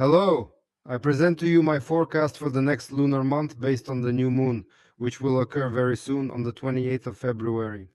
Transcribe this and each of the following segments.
Hello! I present to you my forecast for the next lunar month based on the new moon, which will occur very soon on the 28th of February.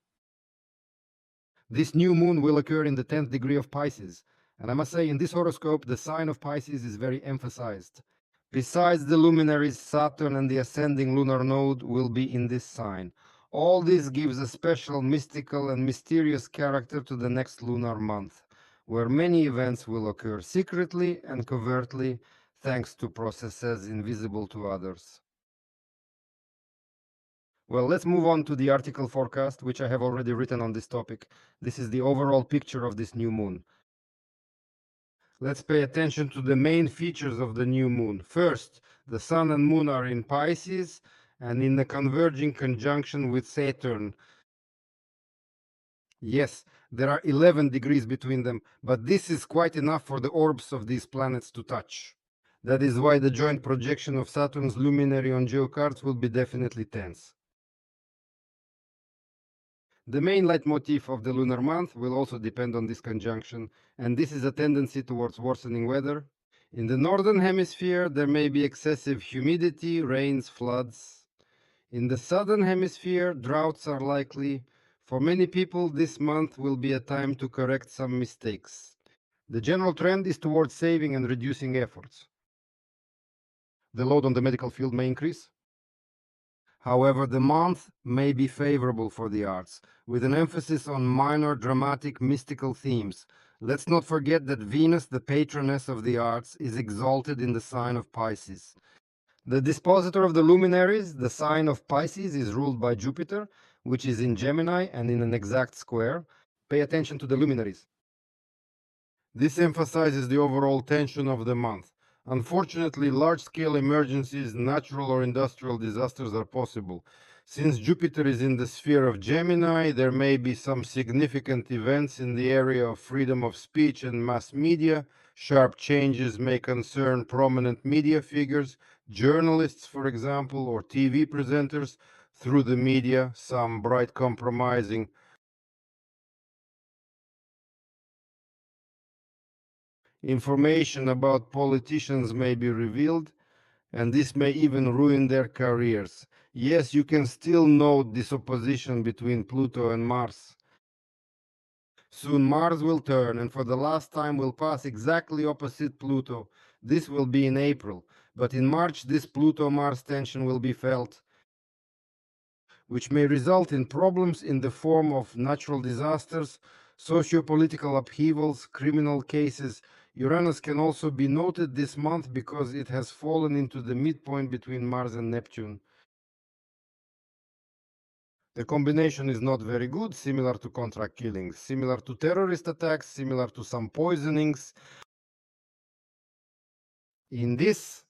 This new moon will occur in the 10th degree of Pisces, and I must say in this horoscope the sign of Pisces is very emphasized. Besides the luminaries, Saturn and the ascending lunar node will be in this sign. All this gives a special mystical and mysterious character to the next lunar month, where many events will occur secretly and covertly thanks to processes invisible to others. Well, let's move on to the article forecast, which I have already written on this topic. This is the overall picture of this new moon. Let's pay attention to the main features of the new moon. First, the Sun and Moon are in Pisces and in a converging conjunction with Saturn. Yes, there are 11 degrees between them, but this is quite enough for the orbs of these planets to touch. That is why the joint projection of Saturn's luminary on geocards will be definitely tense. The main leitmotif of the lunar month will also depend on this conjunction, and this is a tendency towards worsening weather. In the northern hemisphere, there may be excessive humidity, rains, floods. In the southern hemisphere, droughts are likely. For many people, this month will be a time to correct some mistakes. The general trend is towards saving and reducing efforts. The load on the medical field may increase. However, the month may be favorable for the arts, with an emphasis on minor, dramatic, mystical themes. Let's not forget that Venus, the patroness of the arts, is exalted in the sign of Pisces. The dispositor of the luminaries, the sign of Pisces, is ruled by Jupiter, which is in Gemini and in an exact square. Pay attention to the luminaries. This emphasizes the overall tension of the month. Unfortunately, large-scale emergencies, natural or industrial disasters are possible. Since Jupiter is in the sphere of Gemini, there may be some significant events in the area of freedom of speech and mass media. Sharp changes may concern prominent media figures, journalists, for example, or TV presenters. Through the media, some bright compromising information about politicians may be revealed, and this may even ruin their careers. Yes, you can still note this opposition between Pluto and Mars. Soon Mars will turn, and for the last time will pass exactly opposite Pluto. This will be in April, but in March this Pluto-Mars tension will be felt, which may result in problems in the form of natural disasters, socio-political upheavals, criminal cases. Uranus can also be noted this month because it has fallen into the midpoint between Mars and Neptune. The combination is not very good, similar to contract killings, similar to terrorist attacks, similar to some poisonings. In this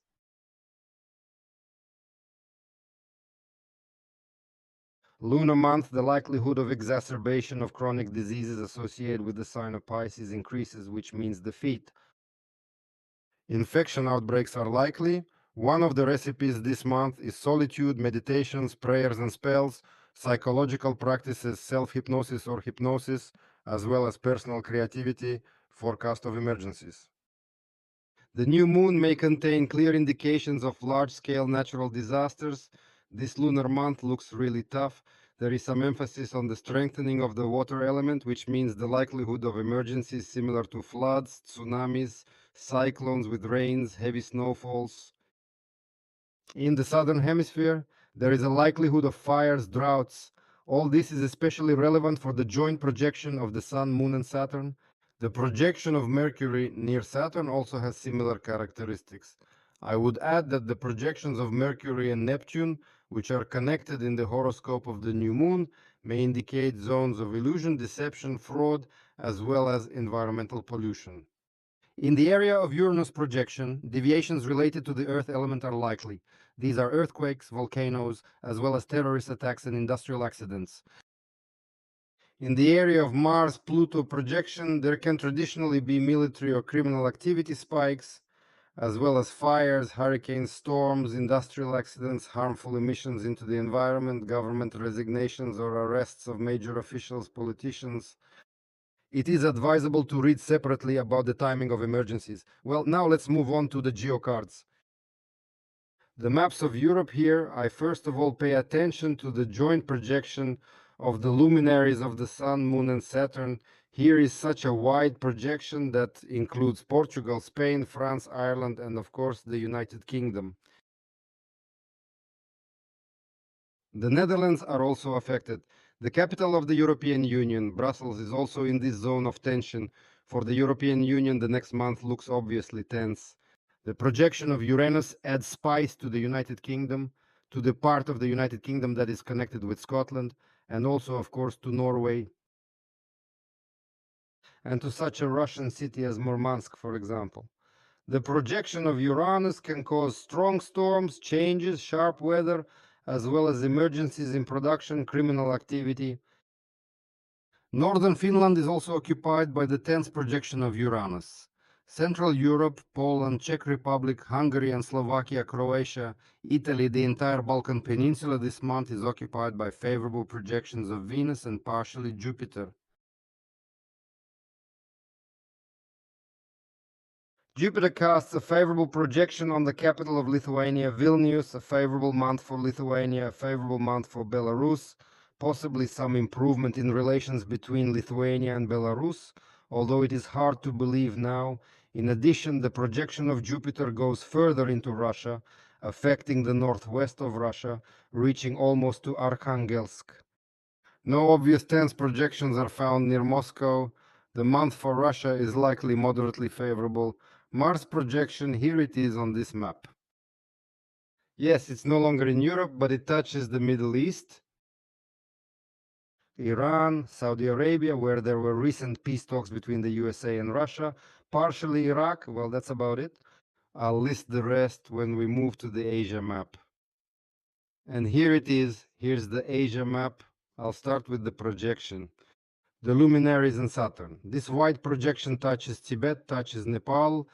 lunar month, the likelihood of exacerbation of chronic diseases associated with the sign of Pisces increases, which means defeat. Infection outbreaks are likely. One of the recipes this month is solitude, meditations, prayers and spells, psychological practices, self-hypnosis or hypnosis, as well as personal creativity, forecast of emergencies. The new moon may contain clear indications of large-scale natural disasters. This lunar month looks really tough. There is some emphasis on the strengthening of the water element, which means the likelihood of emergencies similar to floods, tsunamis, cyclones with rains, heavy snowfalls. In the southern hemisphere, there is a likelihood of fires, droughts. All this is especially relevant for the joint projection of the Sun, Moon, and Saturn. The projection of Mercury near Saturn also has similar characteristics. I would add that the projections of Mercury and Neptune, which are connected in the horoscope of the new moon, may indicate zones of illusion, deception, fraud, as well as environmental pollution. In the area of Uranus projection, deviations related to the Earth element are likely. These are earthquakes, volcanoes, as well as terrorist attacks and industrial accidents. In the area of Mars-Pluto projection, there can traditionally be military or criminal activity spikes, as well as fires, hurricanes, storms, industrial accidents, harmful emissions into the environment, government resignations or arrests of major officials, politicians. It is advisable to read separately about the timing of emergencies. Well, now let's move on to the geocards. The maps of Europe here, I first of all pay attention to the joint projection of the luminaries of the Sun, Moon, and Saturn. Here is such a wide projection that includes Portugal, Spain, France, Ireland, and of course the United Kingdom. The Netherlands are also affected. The capital of the European Union, Brussels, is also in this zone of tension. For the European Union, the next month looks obviously tense. The projection of Uranus adds spice to the United Kingdom, to the part of the United Kingdom that is connected with Scotland, and also, of course, to Norway, and to such a Russian city as Murmansk, for example. The projection of Uranus can cause strong storms, changes, sharp weather, as well as emergencies in production, criminal activity. Northern Finland is also occupied by the tense projection of Uranus. Central Europe, Poland, Czech Republic, Hungary and Slovakia, Croatia, Italy, the entire Balkan Peninsula this month is occupied by favorable projections of Venus and partially Jupiter. Jupiter casts a favorable projection on the capital of Lithuania, Vilnius, a favorable month for Lithuania, a favorable month for Belarus, possibly some improvement in relations between Lithuania and Belarus, although it is hard to believe now. In addition, the projection of Jupiter goes further into Russia, affecting the northwest of Russia, reaching almost to Arkhangelsk. No obvious tense projections are found near Moscow. The month for Russia is likely moderately favorable. Mars projection, here it is on this map. Yes, it's no longer in Europe, but it touches the Middle East, Iran, Saudi Arabia, where there were recent peace talks between the USA and Russia, partially Iraq, well, that's about it. I'll list the rest when we move to the Asia map. And here it is, here's the Asia map. I'll start with the projection. The luminaries and Saturn. This wide projection touches Tibet, touches Nepal,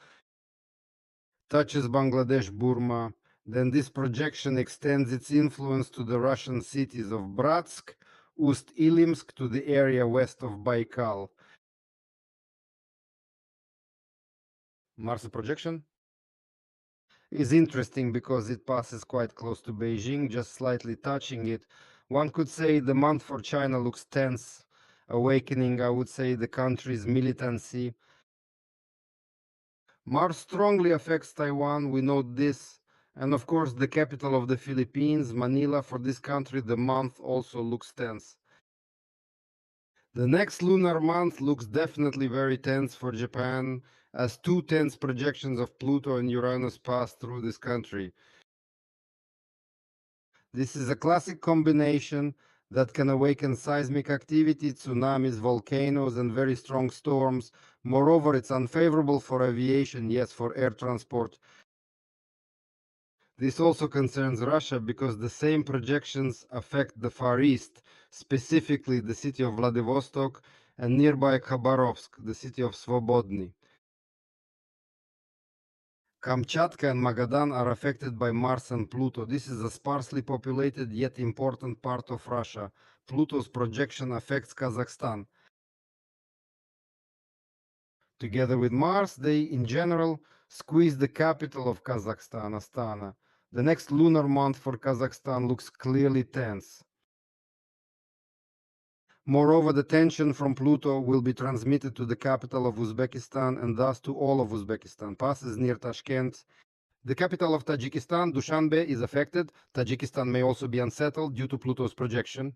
touches Bangladesh, Burma. Then this projection extends its influence to the Russian cities of Bratsk, Ust-Ilimsk, to the area west of Baikal. Mars projection is interesting because it passes quite close to Beijing, just slightly touching it. One could say the month for China looks tense, awakening, I would say, the country's militancy. Mars strongly affects Taiwan, we note this. And of course, the capital of the Philippines, Manila, for this country, the month also looks tense. The next lunar month looks definitely very tense for Japan, as two tense projections of Pluto and Uranus pass through this country. This is a classic combination that can awaken seismic activity, tsunamis, volcanoes, and very strong storms. Moreover, it's unfavorable for aviation, yes, for air transport. This also concerns Russia because the same projections affect the Far East, specifically the city of Vladivostok and nearby Khabarovsk, the city of Svobodny. Kamchatka and Magadan are affected by Mars and Pluto. This is a sparsely populated yet important part of Russia. Pluto's projection affects Kazakhstan. Together with Mars, they, in general, squeeze the capital of Kazakhstan, Astana. The next lunar month for Kazakhstan looks clearly tense. Moreover, the tension from Pluto will be transmitted to the capital of Uzbekistan and thus to all of Uzbekistan. Passes near Tashkent. The capital of Tajikistan, Dushanbe, is affected. Tajikistan may also be unsettled due to Pluto's projection.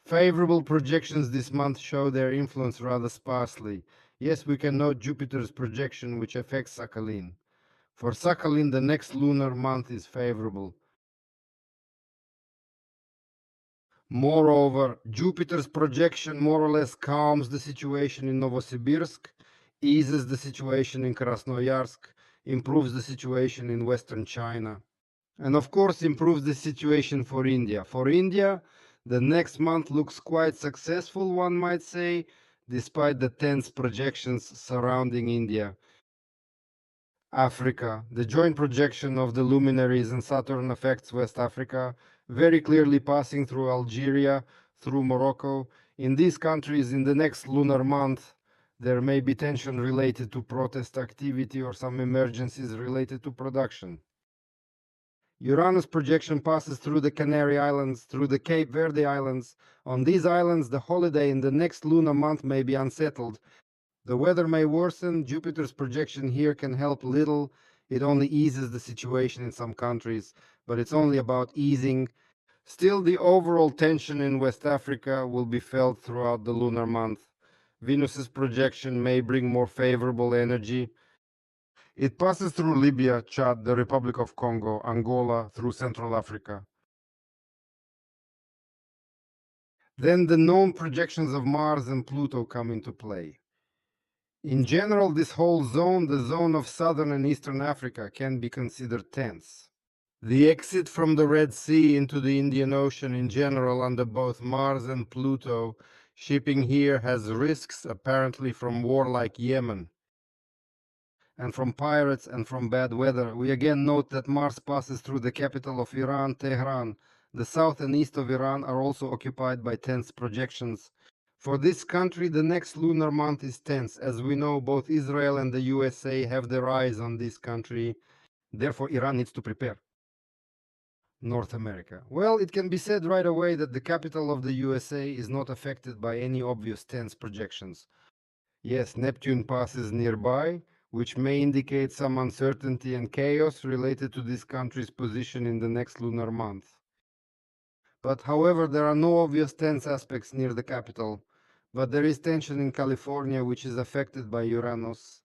Favorable projections this month show their influence rather sparsely. Yes, we can note Jupiter's projection, which affects Sakhalin. For Sakhalin, the next lunar month is favorable. Moreover, Jupiter's projection more or less calms the situation in Novosibirsk, eases the situation in Krasnoyarsk, improves the situation in western China, and of course improves the situation for India. For India, the next month looks quite successful, one might say, despite the tense projections surrounding India. Africa. The joint projection of the luminaries and Saturn affects West Africa, very clearly passing through Algeria, through Morocco, In these countries, in the next lunar month, there may be tension related to protest activity or some emergencies related to production. Uranus projection passes through the Canary Islands, through the Cape Verde Islands. On these islands, the holiday in the next lunar month may be unsettled. The weather may worsen. Jupiter's projection here can help little. It only eases the situation in some countries, but it's only about easing. Still, the overall tension in West Africa will be felt throughout the lunar month. Venus's projection may bring more favorable energy. It passes through Libya, Chad, the Republic of Congo, Angola, through Central Africa. Then the known projections of Mars and Pluto come into play. In general, this whole zone, the zone of southern and eastern Africa, can be considered tense. The exit from the Red Sea into the Indian Ocean in general under both Mars and Pluto, shipping here has risks apparently from war like Yemen and from pirates and from bad weather. We again note that Mars passes through the capital of Iran, Tehran. The south and east of Iran are also occupied by tense projections. For this country, the next lunar month is tense. As we know, both Israel and the USA have their eyes on this country. Therefore, Iran needs to prepare. North America. Well, it can be said right away that the capital of the USA is not affected by any obvious tense projections. Yes, Neptune passes nearby, which may indicate some uncertainty and chaos related to this country's position in the next lunar month. But however, there are no obvious tense aspects near the capital, but there is tension in California, which is affected by Uranus.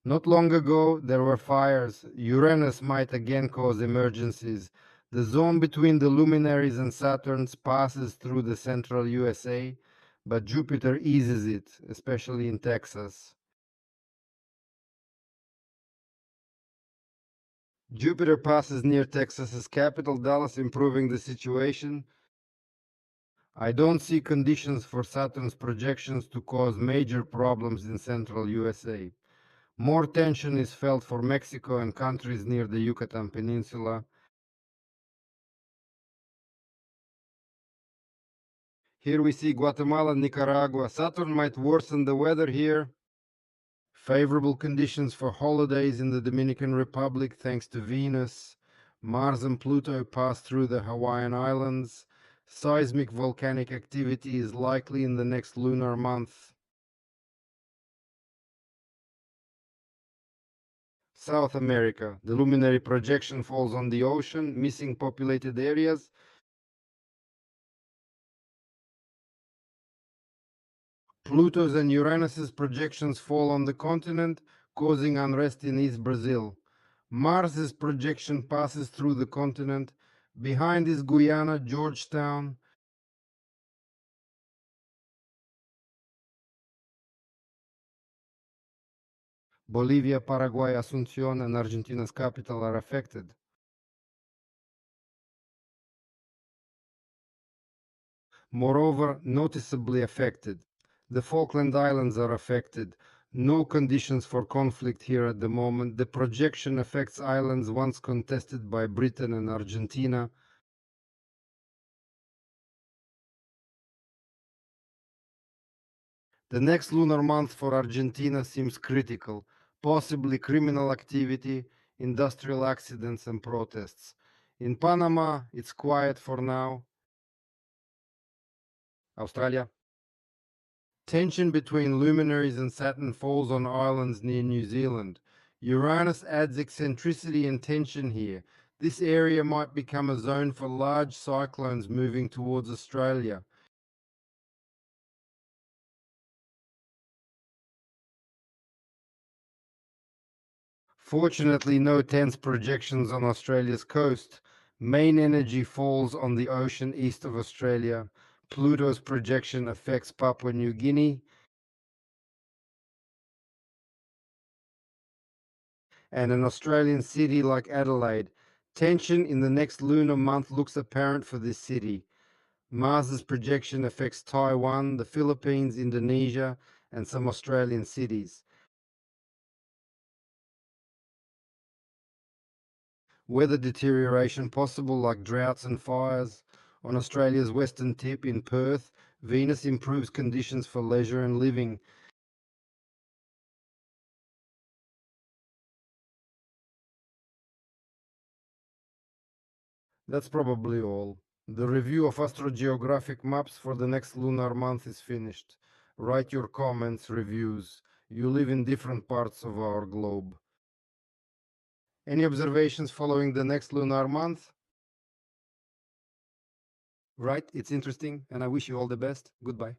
Not long ago, there were fires. Uranus might again cause emergencies. The zone between the luminaries and Saturn passes through the central USA, but Jupiter eases it, especially in Texas. Jupiter passes near Texas's capital, Dallas, improving the situation. I don't see conditions for Saturn's projections to cause major problems in central USA. More tension is felt for Mexico and countries near the Yucatan Peninsula. Here we see Guatemala, Nicaragua. Saturn might worsen the weather here. Favorable conditions for holidays in the Dominican Republic thanks to Venus. Mars and Pluto pass through the Hawaiian Islands. Seismic volcanic activity is likely in the next lunar month. South America. The luminary projection falls on the ocean, missing populated areas. Pluto's and Uranus's projections fall on the continent, causing unrest in East Brazil. Mars's projection passes through the continent. Behind is Guyana, Georgetown. Bolivia, Paraguay, Asunción, and Argentina's capital are affected. Moreover, noticeably affected. The Falkland Islands are affected. No conditions for conflict here at the moment. The projection affects islands once contested by Britain and Argentina. The next lunar month for Argentina seems critical, possibly criminal activity, industrial accidents, and protests. In Panama, it's quiet for now. Australia. Tension between luminaries and Saturn falls on islands near New Zealand. Uranus adds eccentricity and tension here. This area might become a zone for large cyclones moving towards Australia. Fortunately, no tense projections on Australia's coast. Main energy falls on the ocean east of Australia. Pluto's projection affects Papua New Guinea and an Australian city like Adelaide. Tension in the next lunar month looks apparent for this city. Mars's projection affects Taiwan, the Philippines, Indonesia, and some Australian cities. Weather deterioration possible like droughts and fires. On Australia's western tip in Perth, Venus improves conditions for leisure and living. That's probably all. The review of astrogeographic maps for the next lunar month is finished. Write your comments, reviews. You live in different parts of our globe. Any observations following the next lunar month? Right, it's interesting, and I wish you all the best. Goodbye.